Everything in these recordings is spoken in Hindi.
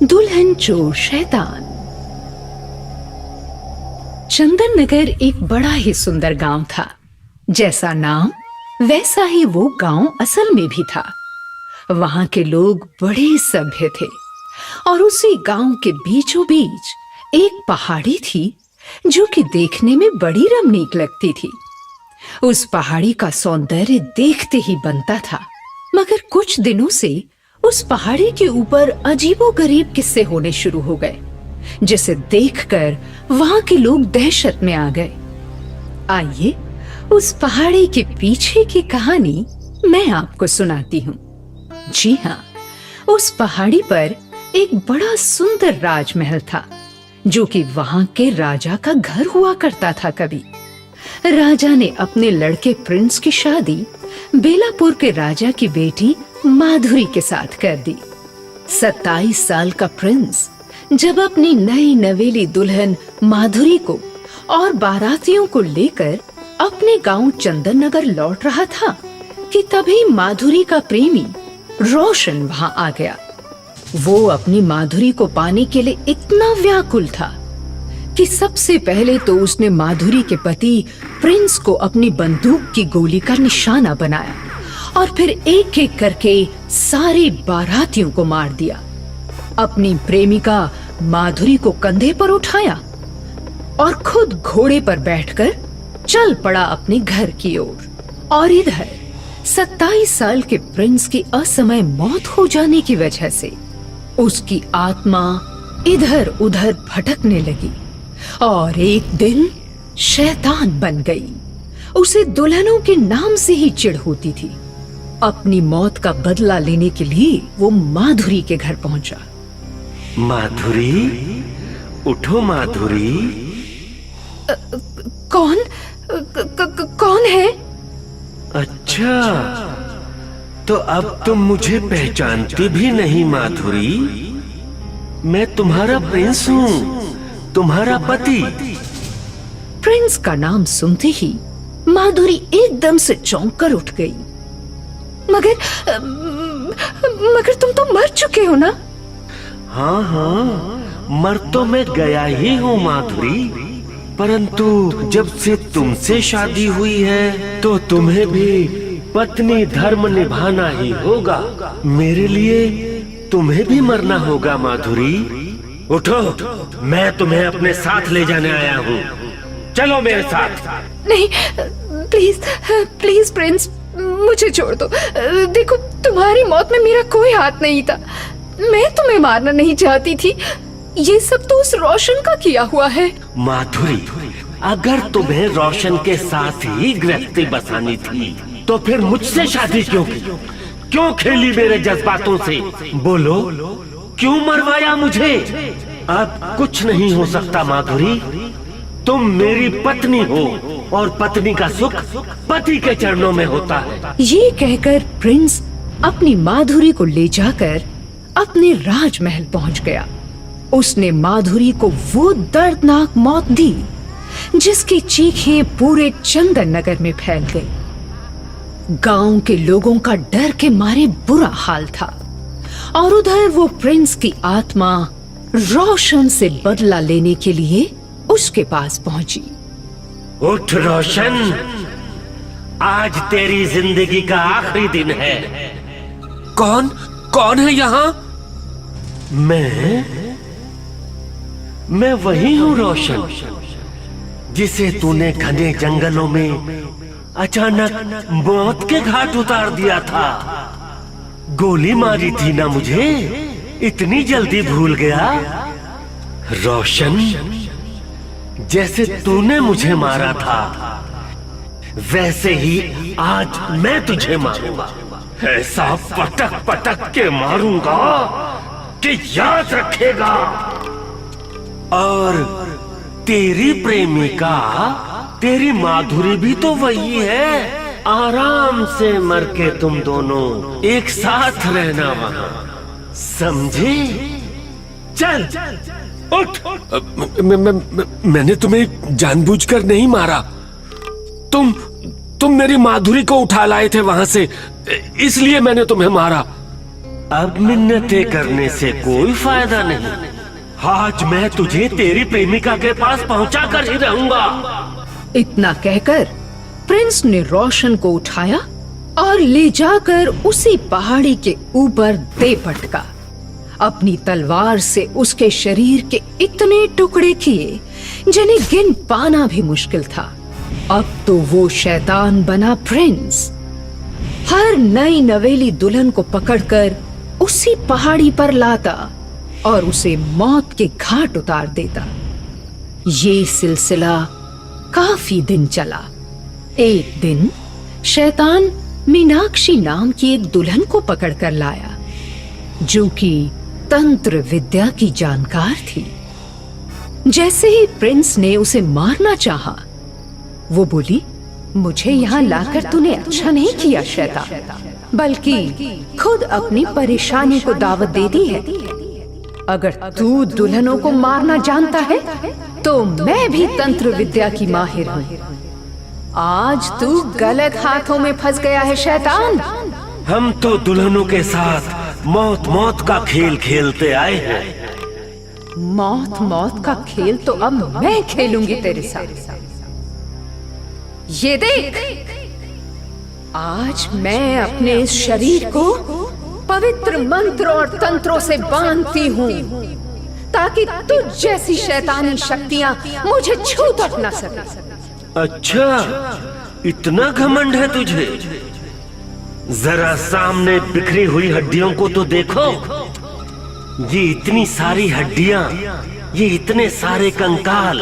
दुल्हन चोर शैतान। चंदन नगर एक बड़ा ही सुंदर गांव था। जैसा नाम वैसा ही वो गांव असल में भी था। वहां के लोग बड़े सभ्य थे और उसी गांव के बीचों बीच एक पहाड़ी थी जो कि देखने में बड़ी रमणीक लगती थी। उस पहाड़ी का सौंदर्य देखते ही बनता था, मगर कुछ दिनों से उस पहाड़ी के ऊपर अजीबोगरीब किस्से होने शुरू हो गए, जिसे देखकर वहां के लोग दहशत में आ गए। आइए उस पहाड़ी के पीछे की कहानी मैं आपको सुनाती हूँ। जी हाँ, उस पहाड़ी पर एक बड़ा सुंदर राजमहल था जो कि वहां के राजा का घर हुआ करता था। कभी राजा ने अपने लड़के प्रिंस की शादी बेलापुर के राजा की बेटी माधुरी के साथ कर दी। 27 साल का प्रिंस जब अपनी नई नवेली दुल्हन माधुरी को और बारातियों को लेकर अपने गांव चंदन नगर लौट रहा था कि तभी माधुरी का प्रेमी रोशन वहां आ गया। वो अपनी माधुरी को पाने के लिए इतना व्याकुल था कि सबसे पहले तो उसने माधुरी के पति प्रिंस को अपनी बंदूक की गोली का निशाना बनाया और फिर एक एक करके सारे बारातियों को मार दिया। अपनी प्रेमिका माधुरी को कंधे पर उठाया और खुद घोड़े पर बैठकर चल पड़ा अपने घर की ओर। और इधर 27 साल के प्रिंस की असमय मौत हो जाने की वजह से उसकी आत्मा इधर उधर भटकने लगी और एक दिन शैतान बन गई। उसे दुल्हनों के नाम से ही चिढ़ होती थी। अपनी मौत का बदला लेने के लिए वो माधुरी के घर पहुंचा। माधुरी, उठो माधुरी। कौन है? अच्छा, तो अब तुम मुझे पहचानती भी नहीं माधुरी। मैं तुम्हारा प्रिंस हूँ, तुम्हारा पति। प्रिंस का नाम सुनते ही माधुरी एकदम से चौंक कर उठ गई। मगर तुम तो मर चुके हो ना? हाँ हाँ, मर तो मैं गया ही हूँ माधुरी, परंतु जब से तुमसे शादी हुई है तो तुम्हें भी पत्नी धर्म निभाना ही होगा। मेरे लिए तुम्हें भी मरना होगा माधुरी। उठो, मैं तुम्हें अपने साथ ले जाने आया हूँ। चलो मेरे साथ। नहीं, प्लीज प्लीज प्रिंस, मुझे छोड़ दो। देखो, तुम्हारी मौत में मेरा कोई हाथ नहीं था। मैं तुम्हें मारना नहीं चाहती थी। ये सब तो उस रोशन का किया हुआ है। माधुरी, अगर तुम्हें रोशन के साथ ही गृहस्थी बसानी थी तो फिर मुझसे शादी क्यों की? क्यों खेली मेरे जज्बातों से? बोलो, क्यों मरवाया मुझे? अब कुछ नहीं हो सकता माधुरी। तुम मेरी पत्नी हो और पत्नी का सुख पति के चरणों में होता है। ये कहकर प्रिंस अपनी माधुरी को ले जाकर अपने राजमहल पहुंच गया। उसने माधुरी को वो दर्दनाक मौत दी जिसकी चीखें पूरे चंदन नगर में फैल गई। गांव के लोगों का डर के मारे बुरा हाल था और उधर वो प्रिंस की आत्मा रोशन से बदला लेने के लिए उसके पास पहुंची। उठ रोशन, आज तेरी जिंदगी का आखिरी दिन है। कौन है यहाँ? मैं वही हूँ रोशन, जिसे तूने घने जंगलों में अचानक मौत के घाट उतार दिया था। गोली मारी थी ना मुझे, इतनी जल्दी भूल गया? रोशन, जैसे तूने मुझे मारा था वैसे ही आज मैं तुझे मारूंगा। ऐसा पटक पटक के मारूंगा कि याद रखेगा। और तेरी प्रेमिका, तेरी माधुरी भी तो वही है। आराम से मर के तुम दोनों एक साथ रहना वहां, समझे? चल उठ। मैंने तुम्हें जानबूझकर नहीं मारा। तुम मेरी माधुरी को उठा लाए थे वहां से, इसलिए मैंने तुम्हें मारा। अब मिन्नतें करने से कोई फायदा नहीं। आज मैं तुझे तेरी प्रेमिका के पास पहुंचा कर ही रहूंगा। इतना कहकर प्रिंस ने रोशन को उठाया और ले जाकर उसी पहाड़ी के ऊपर दे पटका। अपनी तलवार से उसके शरीर के इतने टुकड़े किए जिन्हें गिन पाना भी मुश्किल था। अब तो वो शैतान बना प्रिंस। हर नई नवेली दुल्हन को पकड़कर उसी पहाड़ी पर लाता और उसे मौत के घाट उतार देता। ये सिलसिला काफी दिन चला। एक दिन शैतान मीनाक्षी नाम की एक दुल्हन को पकड़कर लाया जो कि तंत्र विद्या की जानकार थी। जैसे ही प्रिंस ने उसे मारना चाहा, वो बोली, मुझे यहाँ लाकर तूने अच्छा नहीं किया शैतान, बल्कि खुद अपनी परेशानी को दावत दे दी है। अगर तू दुल्हनों को मारना जानता है तो मैं भी तंत्र विद्या की माहिर हूँ। आज तू गलत हाथों में फंस गया है शैतान। हम तो दुल्हनों के साथ मौत मौत का खेल खेलते आए हैं। मौत मौत का खेल तो अब मैं खेलूंगी तेरे साथ। ये देख, आज मैं अपने इस शरीर को पवित्र मंत्र और तंत्रों से बांधती हूँ ताकि तुझ जैसी शैतानी शक्तियाँ मुझे छू तक न सके। अच्छा, इतना घमंड है तुझे? जरा सामने बिखरी हुई हड्डियों को तो देखो। ये इतनी सारी हड्डियां, ये इतने सारे कंकाल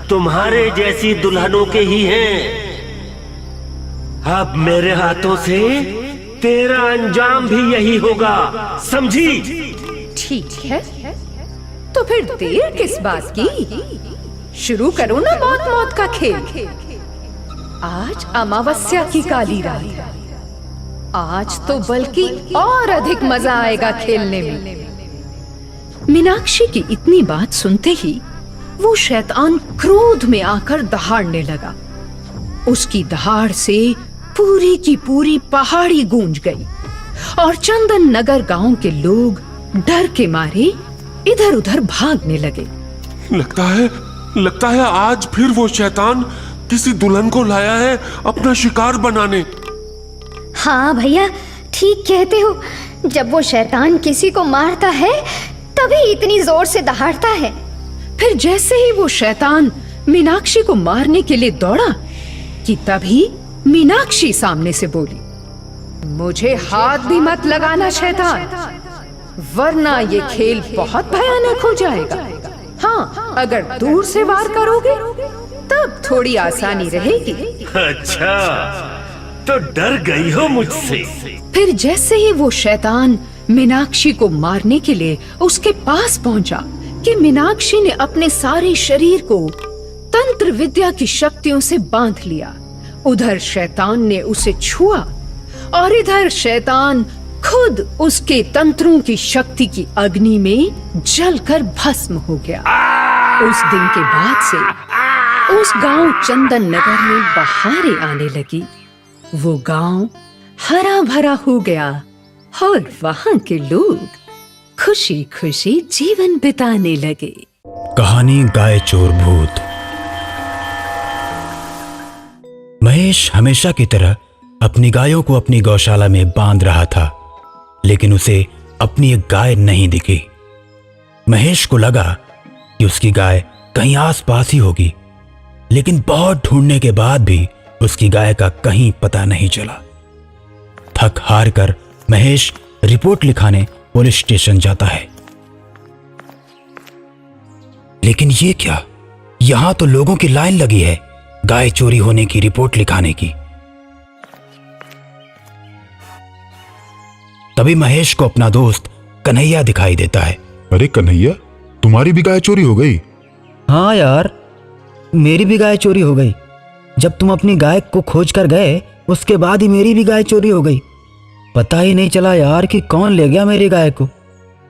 तुम्हारे जैसी दुल्हनों के ही हैं। अब मेरे हाथों से तेरा अंजाम भी यही होगा, समझी? ठीक है, तो फिर देर किस बात की? शुरू करो ना मौत मौत का खेल। आज अमावस्या की काली रात है। आज तो बल्कि और अधिक मजा आएगा खेलने में। मीनाक्षी की इतनी बात सुनते ही वो शैतान क्रोध में आकर दहाड़ने लगा। उसकी दहाड़ से पूरी की पूरी पहाड़ी गूंज गई और चंदन नगर गांव के लोग डर के मारे इधर उधर भागने लगे। लगता है आज फिर वो शैतान किसी दुल्हन को लाया है अपना शिकार बनाने। हाँ भैया, ठीक कहते हो। जब वो शैतान किसी को मारता है तभी इतनी जोर से दहाड़ता है। फिर जैसे ही वो शैतान मीनाक्षी को मारने के लिए दौड़ा कि तभी मीनाक्षी सामने से बोली, मुझे हाथ भी मत लगाना शैतान, वरना ये खेल बहुत भयानक हो जाएगा। हाँ, अगर दूर से वार करोगे तब थोड़ी आसानी रहेगी। अच्छा, तो डर गई हो मुझसे? फिर जैसे ही वो शैतान मीनाक्षी को मारने के लिए उसके पास पहुंचा कि मीनाक्षी ने अपने सारे शरीर को तंत्र विद्या की शक्तियों से बांध लिया। उधर शैतान ने उसे छुआ और इधर शैतान खुद उसके तंत्रों की शक्ति की अग्नि में जलकर भस्म हो गया। उस दिन के बाद से उस गांव चंदन नगर में बहारें आने लगी। वो गांव हरा भरा हो गया और वहां के लोग खुशी खुशी जीवन बिताने लगे। कहानी गाय चोर भूत। महेश हमेशा की तरह अपनी गायों को अपनी गौशाला में बांध रहा था, लेकिन उसे अपनी एक गाय नहीं दिखी। महेश को लगा कि उसकी गाय कहीं आसपास ही होगी, लेकिन बहुत ढूंढने के बाद भी उसकी गाय का कहीं पता नहीं चला। थक हार कर महेश रिपोर्ट लिखाने पुलिस स्टेशन जाता है। लेकिन ये क्या, यहां तो लोगों की लाइन लगी है गाय चोरी होने की रिपोर्ट लिखाने की। तभी महेश को अपना दोस्त कन्हैया दिखाई देता है। अरे कन्हैया, तुम्हारी भी गाय चोरी हो गई? हाँ यार, मेरी भी गाय चोरी हो गई। जब तुम अपनी गाय को खोज कर गए उसके बाद ही मेरी भी गाय चोरी हो गई। पता ही नहीं चला यार कि कौन ले गया मेरी गाय को।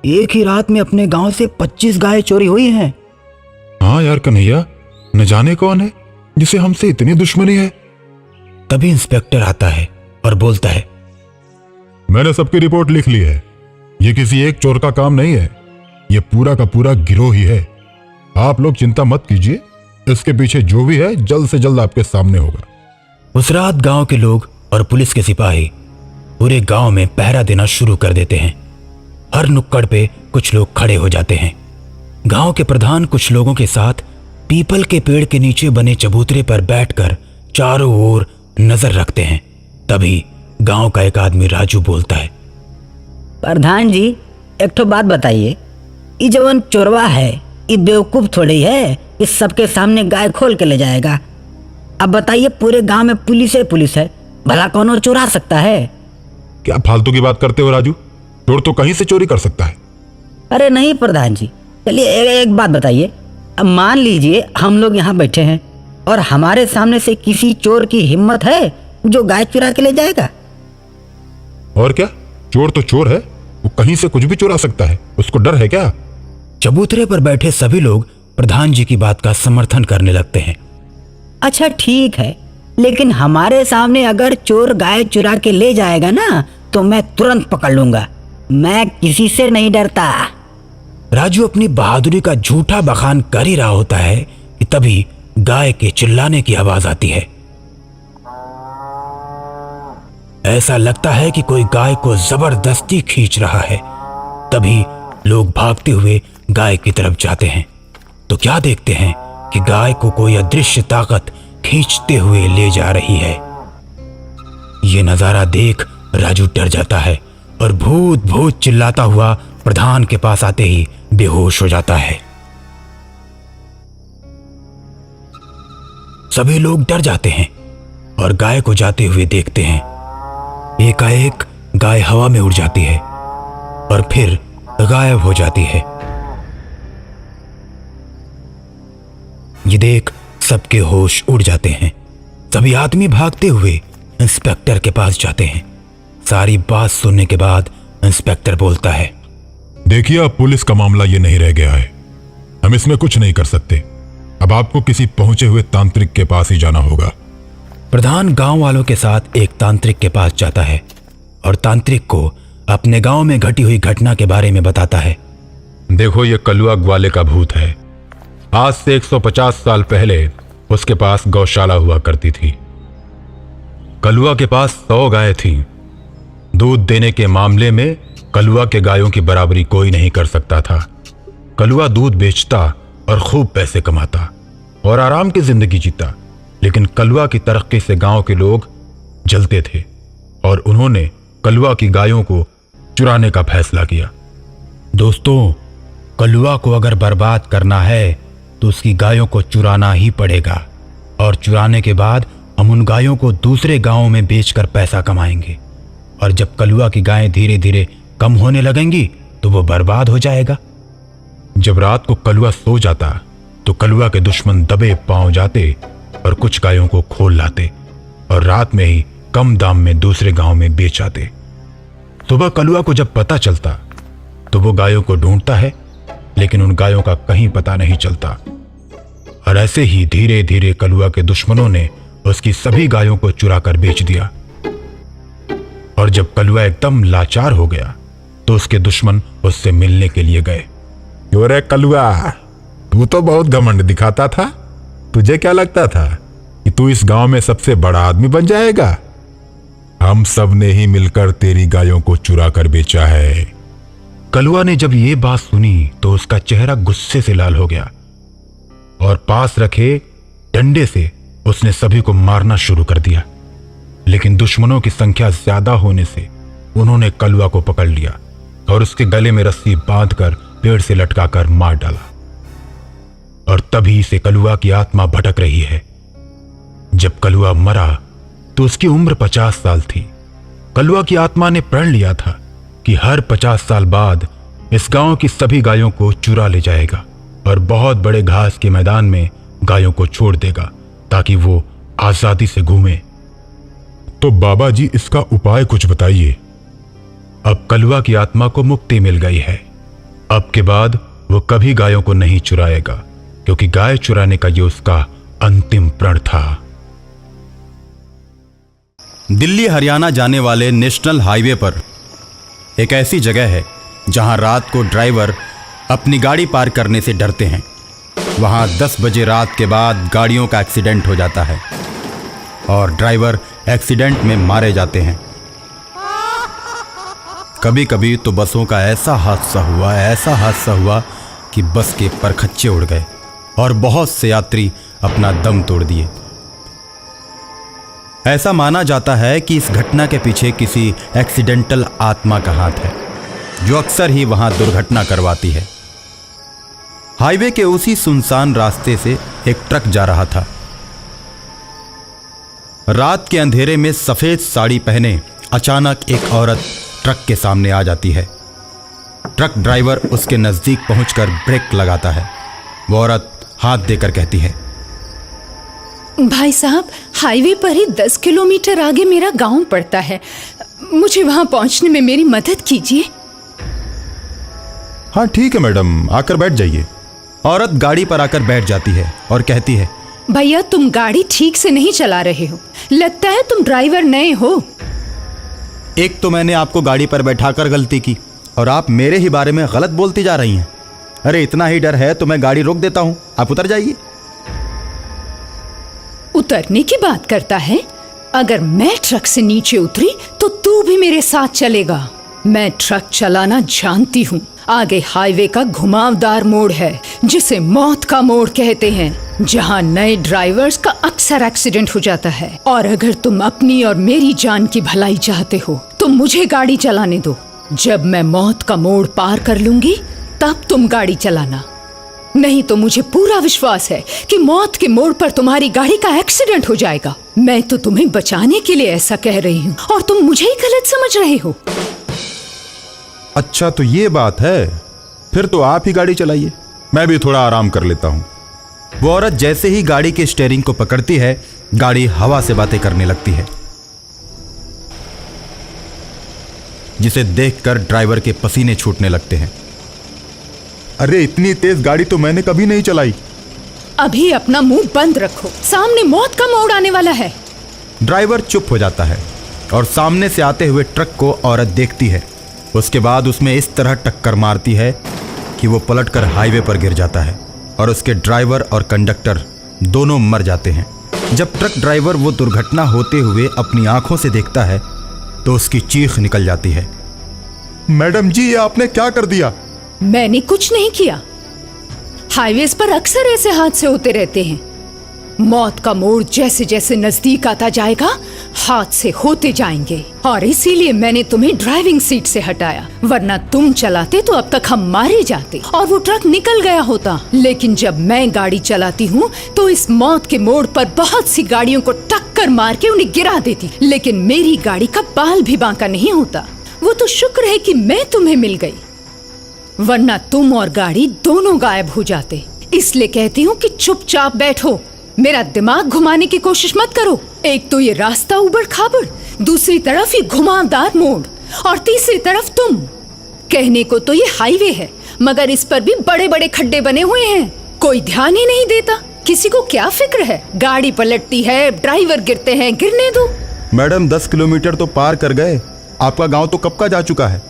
एक ही रात में अपने गांव से 25 गाय चोरी हुई हैं। हाँ यार कन्हैया, न जाने कौन है जिसे हमसे इतनी दुश्मनी है। तभी इंस्पेक्टर आता है और बोलता है, मैंने सबकी रिपोर्ट लिख ली है। ये किसी एक चोर का काम नहीं है, ये पूरा का पूरा गिरोह ही है। आप लोग चिंता मत कीजिए, इसके पीछे जो भी है जल्द से जल्द आपके सामने होगा। उस रात गांव के लोग और पुलिस के सिपाही पूरे गांव में पहरा देना शुरू कर देते हैं। हर नुक्कड़ पे कुछ लोग खड़े हो जाते हैं। गांव के प्रधान कुछ लोगों के साथ पीपल के पेड़ के नीचे बने चबूतरे पर बैठकर चारों ओर नजर रखते हैं। तभी गांव का एक आदमी राजू बोलता है, प्रधान जी, एक तो बात बताइए, ये जवन चोरवा है ये बेवकूफ थोड़ी है कि सबके सामने गाय खोल के ले जाएगा। अब बताइए, पूरे गांव में पुलिस है, भला कौन और चुरा सकता है? क्या फालतू की बात करते हो राजू, चोर तो कहीं से चोरी कर सकता है। अरे नहीं प्रधान जी, चलिए एक बात बताइए, अब मान लीजिए हम लोग यहाँ बैठे हैं और हमारे सामने से किसी चोर की हिम्मत है जो गाय चुरा के ले जाएगा? और क्या, चोर तो चोर है, वो कहीं से कुछ भी चुरा सकता है, उसको डर है क्या? चबूतरे पर बैठे सभी लोग प्रधान जी की बात का समर्थन करने लगते हैं। अच्छा ठीक है, लेकिन हमारे सामने अगर चोर गाय चुरा के ले जाएगा ना तो मैं तुरंत पकड़ लूंगा, मैं किसी से नहीं डरता। राजू अपनी बहादुरी का झूठा बखान कर ही रहा होता है कि तभी गाय के चिल्लाने की आवाज आती है। ऐसा लगता है कि कोई गाय को जबरदस्ती खींच रहा है। तभी लोग भागते हुए गाय की तरफ जाते हैं तो क्या देखते हैं कि गाय को कोई अदृश्य ताकत खींचते हुए ले जा रही है। ये नजारा देख राजू डर जाता है और भूत भूत चिल्लाता हुआ प्रधान के पास आते ही बेहोश हो जाता है। सभी लोग डर जाते हैं और गाय को जाते हुए देखते हैं। एकाएक गाय हवा में उड़ जाती है और फिर गायब हो जाती है। ये देख सबके होश उड़ जाते हैं। सभी आदमी भागते हुए इंस्पेक्टर के पास जाते हैं। सारी बात सुनने के बाद इंस्पेक्टर बोलता है, देखिए, अब पुलिस का मामला ये नहीं रह गया है, हम इसमें कुछ नहीं कर सकते। अब आपको किसी पहुंचे हुए तांत्रिक के पास ही जाना होगा। प्रधान गांव वालों के साथ एक तांत्रिक के पास जाता है और तांत्रिक को अपने गांव में घटी हुई घटना के बारे में बताता है। देखो, ये कलुआ ग्वाले का भूत है। आज से 150 साल पहले उसके पास गौशाला हुआ करती थी। कलुआ के पास 100 गाय थी। दूध देने के मामले में कलुआ के गायों की बराबरी कोई नहीं कर सकता था। कलुआ दूध बेचता और खूब पैसे कमाता और आराम की जिंदगी जीता, लेकिन कलुआ की तरक्की से गांव के लोग जलते थे और उन्होंने कलुआ की गायों को चुराने का फैसला किया। दोस्तों, कलुआ को अगर बर्बाद करना है तो उसकी गायों को चुराना ही पड़ेगा और चुराने के बाद हम उन गायों को दूसरे गांवों में बेचकर पैसा कमाएंगे और जब कलुआ की गायें धीरे धीरे कम होने लगेंगी तो वो बर्बाद हो जाएगा। जब रात को कलुआ सो जाता तो कलुआ के दुश्मन दबे पांव जाते और कुछ गायों को खोल लाते और रात में ही कम दाम में दूसरे गांव में बेच आते। सुबह कलुआ को जब पता चलता तो वो गायों को ढूंढता है, लेकिन उन गायों का कहीं पता नहीं चलता और ऐसे ही धीरे धीरे कलुआ के दुश्मनों ने उसकी सभी गायों को चुरा कर बेच दिया। और जब कलुआ एकदम लाचार हो गया तो उसके दुश्मन उससे मिलने के लिए गए। अरे कलुआ, तू तो बहुत घमंड दिखाता था, तुझे क्या लगता था कि तू इस गांव में सबसे बड़ा आदमी बन जाएगा? हम सब ने ही मिलकर तेरी गायों को चुरा कर बेचा है। कलुआ ने जब ये बात सुनी तो उसका चेहरा गुस्से से लाल हो गया और पास रखे डंडे से उसने सभी को मारना शुरू कर दिया, लेकिन दुश्मनों की संख्या ज्यादा होने से उन्होंने कलुआ को पकड़ लिया और उसके गले में रस्सी बांधकर पेड़ से लटकाकर मार डाला। और तभी से कलुआ की आत्मा भटक रही है। जब कलुआ मरा तो उसकी उम्र 50 साल थी। कलुआ की आत्मा ने प्रण लिया था कि हर 50 साल बाद इस गांव की सभी गायों को चुरा ले जाएगा और बहुत बड़े घास के मैदान में गायों को छोड़ देगा ताकि वो आजादी से घूमे। तो बाबा जी, इसका उपाय कुछ बताइए। अब कलुआ की आत्मा को मुक्ति मिल गई है। अब के बाद वो कभी गायों को नहीं चुराएगा, क्योंकि गाय चुराने का ये उसका अंतिम प्रण था। दिल्ली हरियाणा जाने वाले नेशनल हाईवे पर एक ऐसी जगह है जहां रात को ड्राइवर अपनी गाड़ी पार करने से डरते हैं। वहां 10 बजे रात के बाद गाड़ियों का एक्सीडेंट हो जाता है और ड्राइवर एक्सीडेंट में मारे जाते हैं। कभी कभी तो बसों का ऐसा हादसा हुआ कि बस के परखच्चे उड़ गए और बहुत से यात्री अपना दम तोड़ दिए। ऐसा माना जाता है कि इस घटना के पीछे किसी एक्सीडेंटल आत्मा का हाथ है, जो अक्सर ही वहां दुर्घटना करवाती है। हाईवे के उसी सुनसान रास्ते से एक ट्रक जा रहा था। रात के अंधेरे में सफेद साड़ी पहने अचानक एक औरत ट्रक के सामने आ जाती है। ट्रक ड्राइवर उसके नजदीक पहुंचकर ब्रेक लगाता है। वो औरत हाथ देकर कहती है, भाई साहब, हाईवे पर ही 10 किलोमीटर आगे मेरा गांव पड़ता है, मुझे वहां पहुंचने में मेरी मदद कीजिए। हाँ ठीक है मैडम, आकर बैठ जाइए। औरत गाड़ी पर आकर बैठ जाती है और कहती है, भैया तुम गाड़ी ठीक से नहीं चला रहे हो, लगता है तुम ड्राइवर नए हो। एक तो मैंने आपको गाड़ी पर बैठाकर गलती की और आप मेरे ही बारे में गलत बोलती जा रही हैं। अरे इतना ही डर है तो मैं गाड़ी रोक देता हूं, आप उतर जाइए। उतरने की बात करता है? अगर मैं ट्रक से नीचे उतरी तो तू भी मेरे साथ चलेगा। मैं ट्रक चलाना जानती हूँ। आगे हाईवे का घुमावदार मोड़ है जिसे मौत का मोड़ कहते हैं, जहाँ नए ड्राइवर्स का अक्सर एक्सीडेंट हो जाता है। और अगर तुम अपनी और मेरी जान की भलाई चाहते हो तो मुझे गाड़ी चलाने दो। जब मैं मौत का मोड़ पार कर लूंगी तब तुम गाड़ी चलाना, नहीं तो मुझे पूरा विश्वास है कि मौत के मोड़ पर तुम्हारी गाड़ी का एक्सीडेंट हो जाएगा। मैं तो तुम्हें बचाने के लिए ऐसा कह रही हूँ और तुम मुझे ही गलत समझ रहे हो। अच्छा तो ये बात है, फिर तो आप ही गाड़ी चलाइए, मैं भी थोड़ा आराम कर लेता हूं। वो औरत जैसे ही गाड़ी के स्टीयरिंग को पकड़ती है, गाड़ी हवा से बातें करने लगती है, जिसे देखकर ड्राइवर के पसीने छूटने लगते हैं। अरे इतनी तेज गाड़ी तो मैंने कभी नहीं चलाई। अभी अपना मुंह बंद रखो, सामने मौत का मोड़ आने वाला है। ड्राइवर चुप हो जाता है और सामने से आते हुए ट्रक को औरत देखती है। उसके बाद उसमें इस तरह टक्कर मारती है कि वो पलटकर हाईवे पर गिर जाता है और उसके ड्राइवर और कंडक्टर दोनों मर जाते हैं। जब ट्रक ड्राइवर वो दुर्घटना होते हुए अपनी आंखों से देखता है तो उसकी चीख निकल जाती है। मैडम जी, ये आपने क्या कर दिया? मैंने कुछ नहीं किया। हाईवेज पर अक्सर ऐसे हादसे होते रहते हैं। मौत का मोड़ जैसे जैसे नजदीक आता जाएगा, हादसे होते जाएंगे और इसीलिए मैंने तुम्हें ड्राइविंग सीट से हटाया, वरना तुम चलाते तो अब तक हम मारे जाते और वो ट्रक निकल गया होता। लेकिन जब मैं गाड़ी चलाती हूँ तो इस मौत के मोड़ पर बहुत सी गाड़ियों को टक्कर मार के उन्हें गिरा देती, लेकिन मेरी गाड़ी का बाल भी बांका नहीं होता। वो तो शुक्र है कि मैं तुम्हें मिल गई, वरना तुम और गाड़ी दोनों गायब हो जाते। इसलिए कहती हूँ कि चुपचाप बैठो, मेरा दिमाग घुमाने की कोशिश मत करो। एक तो ये रास्ता उबड़ खाबड़, दूसरी तरफ ये घुमावदार मोड़ और तीसरी तरफ तुम। कहने को तो ये हाईवे है, मगर इस पर भी बड़े बड़े खड्डे बने हुए हैं। कोई ध्यान ही नहीं देता। किसी को क्या फिक्र है? गाड़ी पलटती है, ड्राइवर गिरते हैं, गिरने दो। मैडम 10 किलोमीटर तो पार कर गए, आपका गांव तो कब का जा चुका है।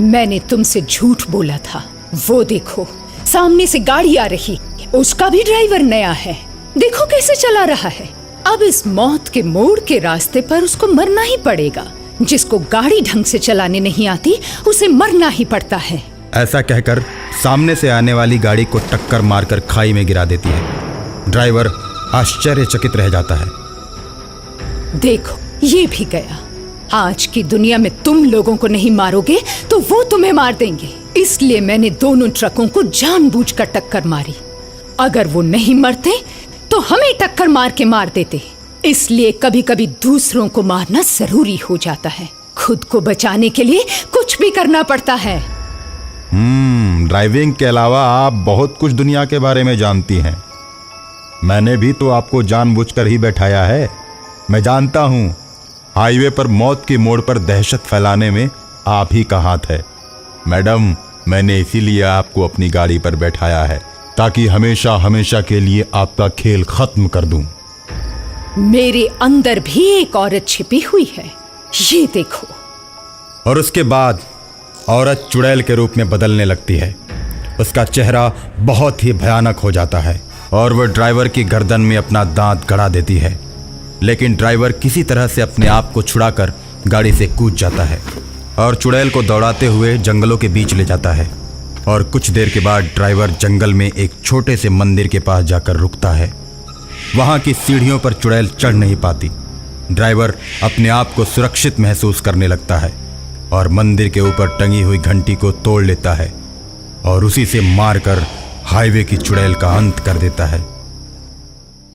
मैंने तुमसे झूठ बोला था। वो देखो सामने से गाड़ी आ रही, उसका भी ड्राइवर नया है, देखो कैसे चला रहा है। अब इस मौत के मोड़ के रास्ते पर उसको मरना ही पड़ेगा। जिसको गाड़ी ढंग से चलाने नहीं आती उसे मरना ही पड़ता है। ऐसा कहकर सामने से आने वाली गाड़ी को टक्कर मारकर खाई में गिरा देती है। ड्राइवर आश्चर्यचकित रह जाता है। देखो ये भी गया। आज की दुनिया में तुम लोगों को नहीं मारोगे तो वो तुम्हें मार देंगे। इसलिए मैंने दोनों ट्रकों को जानबूझकर टक्कर मारी। अगर वो नहीं मरते तो हमें टक्कर मार के मार देते। इसलिए कभी कभी दूसरों को मारना जरूरी हो जाता है। खुद को बचाने के लिए कुछ भी करना पड़ता है। ड्राइविंग के अलावा आप बहुत कुछ दुनिया के बारे में जानती हैं। मैंने भी तो आपको जानबूझकर ही बैठाया है। मैं जानता हूं हाईवे पर मौत के मोड़ पर दहशत फैलाने में आप ही का हाथ है। मैडम, मैंने इसीलिए आपको अपनी गाड़ी पर बैठाया है ताकि हमेशा हमेशा के लिए आपका खेल खत्म कर दूं। मेरे अंदर भी एक औरत छिपी हुई है, ये देखो। और उसके बाद औरत चुड़ैल के रूप में बदलने लगती है। उसका चेहरा बहुत ही भयानक हो जाता है और वह ड्राइवर की गर्दन में अपना दांत गड़ा देती है। लेकिन ड्राइवर किसी तरह से अपने आप को छुड़ाकर गाड़ी से कूद जाता है और चुड़ैल को दौड़ाते हुए जंगलों के बीच ले जाता है। और कुछ देर के बाद ड्राइवर जंगल में एक छोटे से मंदिर के पास जाकर रुकता है। वहाँ की सीढ़ियों पर चुड़ैल चढ़ नहीं पाती। ड्राइवर अपने आप को सुरक्षित महसूस करने लगता है और मंदिर के ऊपर टंगी हुई घंटी को तोड़ लेता है और उसी से मारकर हाईवे की चुड़ैल का अंत कर देता है।